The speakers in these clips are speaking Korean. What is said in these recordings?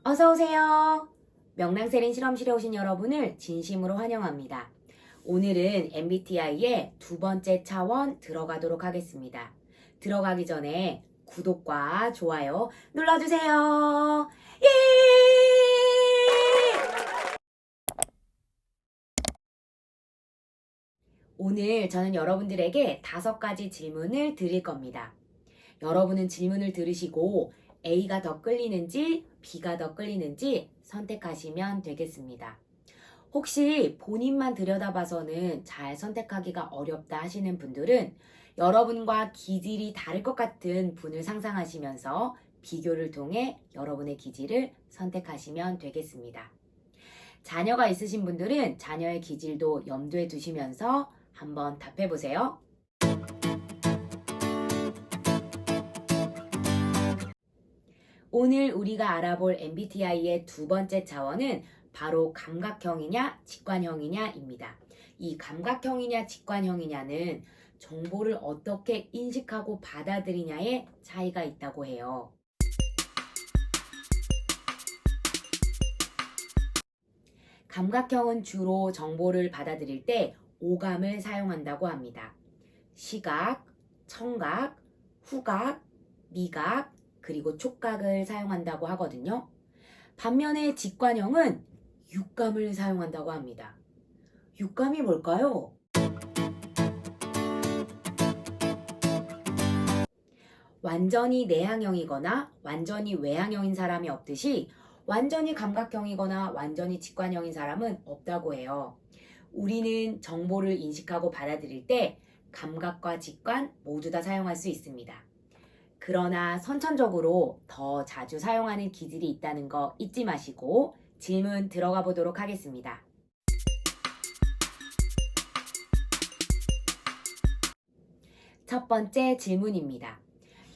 어서 오세요. 명랑세린 실험실에 오신 여러분을 진심으로 환영합니다. 오늘은 MBTI의 두 번째 차원 들어가도록 하겠습니다. 들어가기 전에 구독과 좋아요 눌러주세요. 예! 오늘 저는 여러분들에게 5가지 질문을 드릴 겁니다. 여러분은 질문을 들으시고 A가 더 끌리는지 B가 더 끌리는지 선택하시면 되겠습니다. 혹시 본인만 들여다봐서는 잘 선택하기가 어렵다 하시는 분들은 여러분과 기질이 다를 것 같은 분을 상상하시면서 비교를 통해 여러분의 기질을 선택하시면 되겠습니다. 자녀가 있으신 분들은 자녀의 기질도 염두에 두시면서 한번 답해 보세요. 오늘 우리가 알아볼 MBTI의 두 번째 차원은 바로 감각형이냐 직관형이냐입니다. 이 감각형이냐 직관형이냐는 정보를 어떻게 인식하고 받아들이냐에 차이가 있다고 해요. 감각형은 주로 정보를 받아들일 때 오감을 사용한다고 합니다. 시각, 청각, 후각, 미각, 그리고 촉각을 사용한다고 하거든요. 반면에 직관형은 육감을 사용한다고 합니다. 육감이 뭘까요? 완전히 내향형이거나 완전히 외향형인 사람이 없듯이 완전히 감각형이거나 완전히 직관형인 사람은 없다고 해요. 우리는 정보를 인식하고 받아들일 때 감각과 직관 모두 다 사용할 수 있습니다. 그러나 선천적으로 더 자주 사용하는 기질이 있다는 거 잊지 마시고 질문 들어가 보도록 하겠습니다. 첫 번째 질문입니다.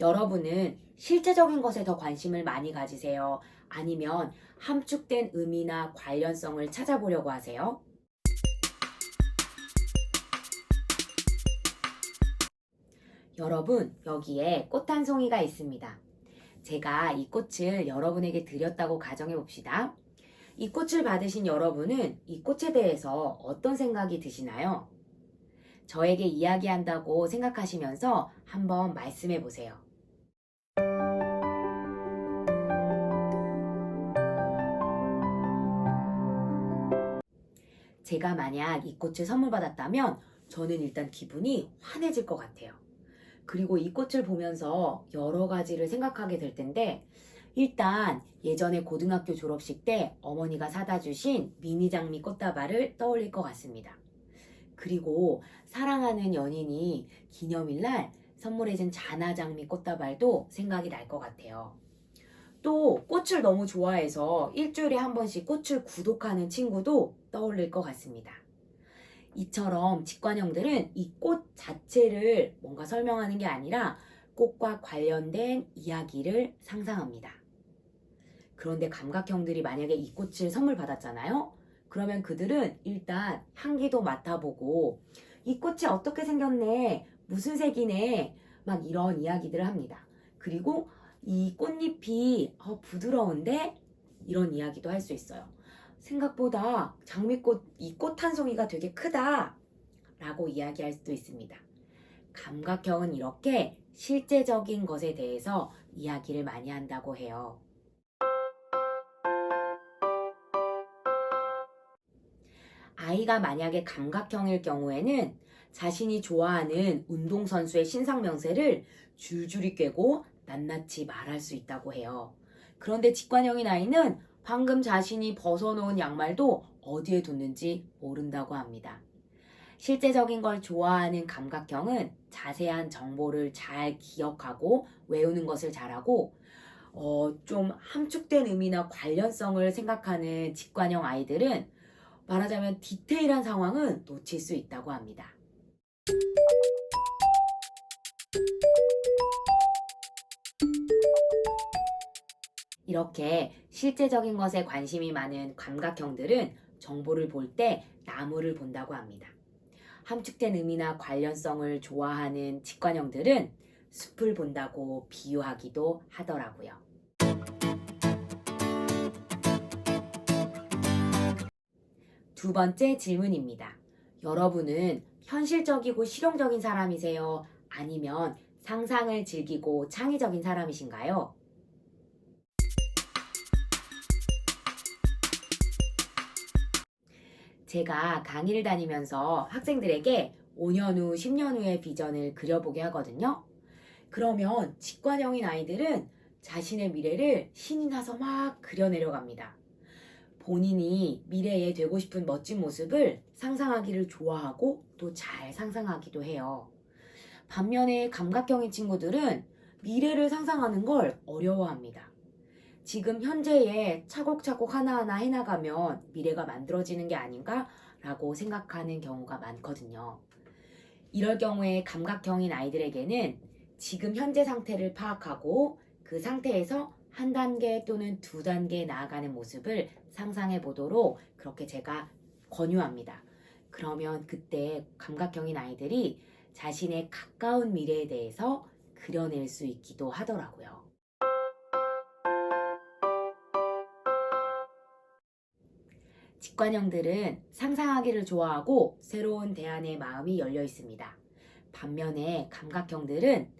여러분은 실제적인 것에 더 관심을 많이 가지세요? 아니면 함축된 의미나 관련성을 찾아보려고 하세요? 여러분, 여기에 꽃 한 송이가 있습니다. 제가 이 꽃을 여러분에게 드렸다고 가정해 봅시다. 이 꽃을 받으신 여러분은 이 꽃에 대해서 어떤 생각이 드시나요? 저에게 이야기한다고 생각하시면서 한번 말씀해 보세요. 제가 만약 이 꽃을 선물 받았다면 저는 일단 기분이 환해질 것 같아요. 그리고 이 꽃을 보면서 여러 가지를 생각하게 될 텐데 일단 예전에 고등학교 졸업식 때 어머니가 사다 주신 미니 장미 꽃다발을 떠올릴 것 같습니다. 그리고 사랑하는 연인이 기념일날 선물해준 자나장미 꽃다발도 생각이 날 것 같아요. 또 꽃을 너무 좋아해서 일주일에 한 번씩 꽃을 구독하는 친구도 떠올릴 것 같습니다. 이처럼 직관형들은 이 꽃 자체를 뭔가 설명하는 게 아니라 꽃과 관련된 이야기를 상상합니다. 그런데 감각형들이 만약에 이 꽃을 선물 받았잖아요? 그러면 그들은 일단 향기도 맡아보고 이 꽃이 어떻게 생겼네, 무슨 색이네, 막 이런 이야기들을 합니다. 그리고 이 꽃잎이 부드러운데 이런 이야기도 할 수 있어요. 생각보다 장미꽃, 이 꽃 한 송이가 되게 크다 라고 이야기할 수도 있습니다. 감각형은 이렇게 실제적인 것에 대해서 이야기를 많이 한다고 해요. 아이가 만약에 감각형일 경우에는 자신이 좋아하는 운동선수의 신상 명세를 줄줄이 꿰고 낱낱이 말할 수 있다고 해요. 그런데 직관형인 아이는 방금 자신이 벗어놓은 양말도 어디에 뒀는지 모른다고 합니다. 실제적인 걸 좋아하는 감각형은 자세한 정보를 잘 기억하고 외우는 것을 잘하고 좀 함축된 의미나 관련성을 생각하는 직관형 아이들은 말하자면 디테일한 상황은 놓칠 수 있다고 합니다. 이렇게 실제적인 것에 관심이 많은 감각형들은 정보를 볼 때 나무를 본다고 합니다. 함축된 의미나 관련성을 좋아하는 직관형들은 숲을 본다고 비유하기도 하더라고요. 두 번째 질문입니다. 여러분은 현실적이고 실용적인 사람이세요? 아니면 상상을 즐기고 창의적인 사람이신가요? 제가 강의를 다니면서 학생들에게 5년 후, 10년 후의 비전을 그려보게 하거든요. 그러면 직관형인 아이들은 자신의 미래를 신이 나서 막 그려내려갑니다. 본인이 미래에 되고 싶은 멋진 모습을 상상하기를 좋아하고 또 잘 상상하기도 해요. 반면에 감각형인 친구들은 미래를 상상하는 걸 어려워합니다. 지금 현재에 차곡차곡 하나하나 해나가면 미래가 만들어지는 게 아닌가라고 생각하는 경우가 많거든요. 이럴 경우에 감각형인 아이들에게는 지금 현재 상태를 파악하고 그 상태에서 한 단계 또는 두 단계 나아가는 모습을 상상해 보도록 그렇게 제가 권유합니다. 그러면 그때 감각형인 아이들이 자신의 가까운 미래에 대해서 그려낼 수 있기도 하더라고요. 직관형들은 상상하기를 좋아하고 새로운 대안에 마음이 열려 있습니다. 반면에 감각형들은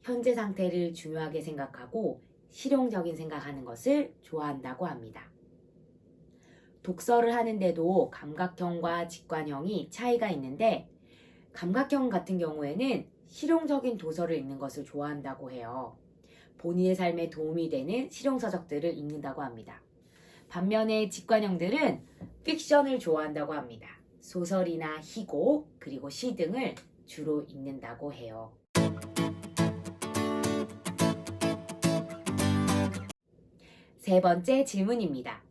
현재 상태를 중요하게 생각하고 실용적인 생각하는 것을 좋아한다고 합니다. 독서를 하는데도 감각형과 직관형이 차이가 있는데 감각형 같은 경우에는 실용적인 도서를 읽는 것을 좋아한다고 해요. 본인의 삶에 도움이 되는 실용서적들을 읽는다고 합니다. 반면에 직관형들은 픽션을 좋아한다고 합니다. 소설이나 희곡, 그리고 시 등을 주로 읽는다고 해요. 세 번째 질문입니다.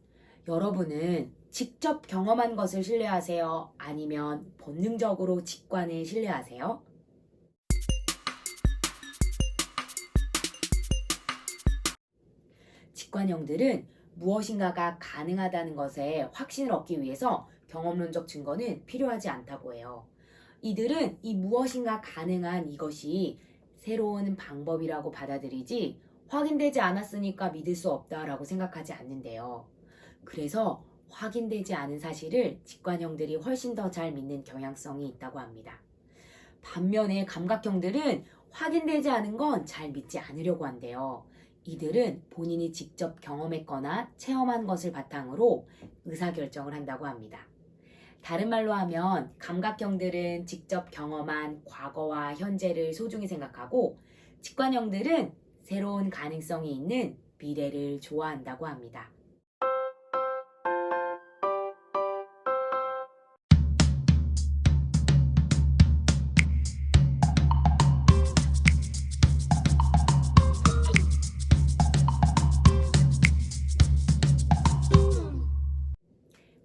여러분은 직접 경험한 것을 신뢰하세요? 아니면 본능적으로 직관을 신뢰하세요? 직관형들은 무엇인가가 가능하다는 것에 확신을 얻기 위해서 경험론적 증거는 필요하지 않다고 해요. 이들은 이 무엇인가 가능한 이것이 새로운 방법이라고 받아들이지 확인되지 않았으니까 믿을 수 없다라고 생각하지 않는데요. 그래서 확인되지 않은 사실을 직관형들이 훨씬 더 잘 믿는 경향성이 있다고 합니다. 반면에 감각형들은 확인되지 않은 건 잘 믿지 않으려고 한대요. 이들은 본인이 직접 경험했거나 체험한 것을 바탕으로 의사결정을 한다고 합니다. 다른 말로 하면 감각형들은 직접 경험한 과거와 현재를 소중히 생각하고 직관형들은 새로운 가능성이 있는 미래를 좋아한다고 합니다.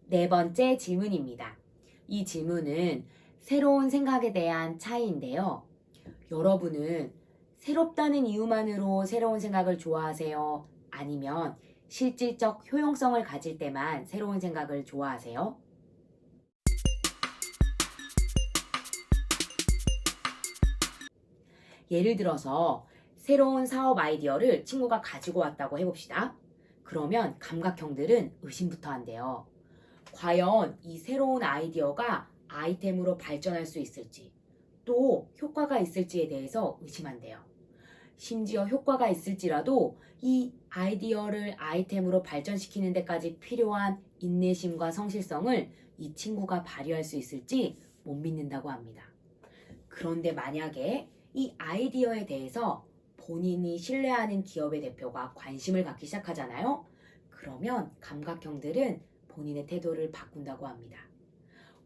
네 번째 질문입니다. 이 질문은 새로운 생각에 대한 차이인데요. 여러분은 새롭다는 이유만으로 새로운 생각을 좋아하세요? 아니면 실질적 효용성을 가질 때만 새로운 생각을 좋아하세요? 예를 들어서 새로운 사업 아이디어를 친구가 가지고 왔다고 해봅시다. 그러면 감각형들은 의심부터 한대요. 과연 이 새로운 아이디어가 아이템으로 발전할 수 있을지, 또 효과가 있을지에 대해서 의심한대요. 심지어 효과가 있을지라도 이 아이디어를 아이템으로 발전시키는 데까지 필요한 인내심과 성실성을 이 친구가 발휘할 수 있을지 못 믿는다고 합니다. 그런데 만약에 이 아이디어에 대해서 본인이 신뢰하는 기업의 대표가 관심을 갖기 시작하잖아요. 그러면 감각형들은 본인의 태도를 바꾼다고 합니다.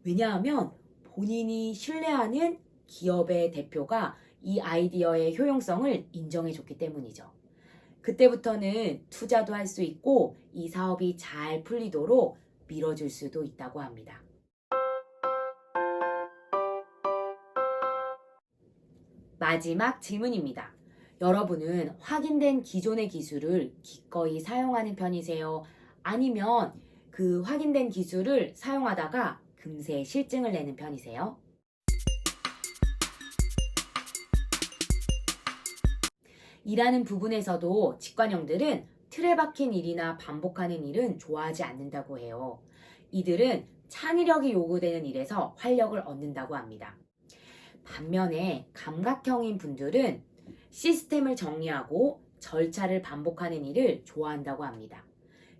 왜냐하면 본인이 신뢰하는 기업의 대표가 이 아이디어의 효용성을 인정해줬기 때문이죠. 그때부터는 투자도 할 수 있고 이 사업이 잘 풀리도록 밀어줄 수도 있다고 합니다. 마지막 질문입니다. 여러분은 확인된 기존의 기술을 기꺼이 사용하는 편이세요? 아니면 그 확인된 기술을 사용하다가 금세 실증을 내는 편이세요? 일하는 부분에서도 직관형들은 틀에 박힌 일이나 반복하는 일은 좋아하지 않는다고 해요. 이들은 창의력이 요구되는 일에서 활력을 얻는다고 합니다. 반면에 감각형인 분들은 시스템을 정리하고 절차를 반복하는 일을 좋아한다고 합니다.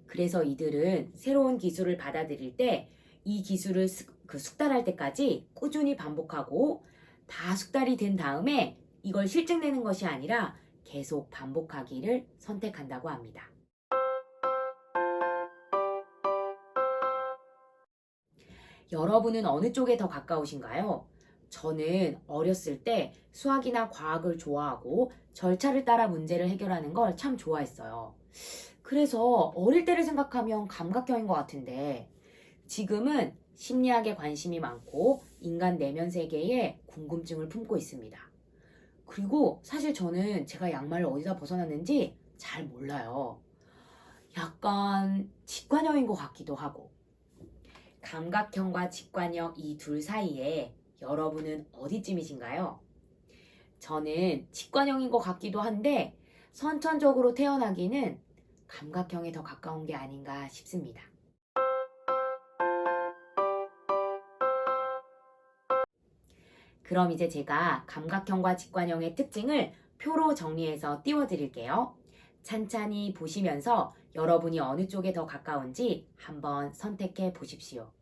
그래서 이들은 새로운 기술을 받아들일 때 이 기술을 숙달할 때까지 꾸준히 반복하고 다 숙달이 된 다음에 이걸 실증내는 것이 아니라 계속 반복하기를 선택한다고 합니다. 여러분은 어느 쪽에 더 가까우신가요? 저는 어렸을 때 수학이나 과학을 좋아하고 절차를 따라 문제를 해결하는 걸 참 좋아했어요. 그래서 어릴 때를 생각하면 감각형인 것 같은데 지금은 심리학에 관심이 많고 인간 내면 세계에 궁금증을 품고 있습니다. 그리고 사실 저는 제가 양말을 어디다 벗어놨는지 잘 몰라요. 약간 직관형인 것 같기도 하고. 감각형과 직관형 이 둘 사이에 여러분은 어디쯤이신가요? 저는 직관형인 것 같기도 한데 선천적으로 태어나기는 감각형에 더 가까운 게 아닌가 싶습니다. 그럼 이제 제가 감각형과 직관형의 특징을 표로 정리해서 띄워드릴게요. 찬찬히 보시면서 여러분이 어느 쪽에 더 가까운지 한번 선택해 보십시오.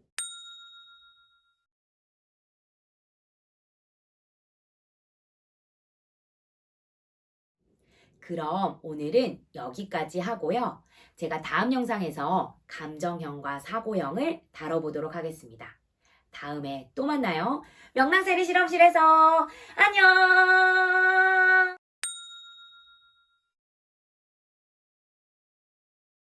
그럼 오늘은 여기까지 하고요. 제가 다음 영상에서 감정형과 사고형을 다뤄보도록 하겠습니다. 다음에 또 만나요. 명랑세리 실험실에서 안녕!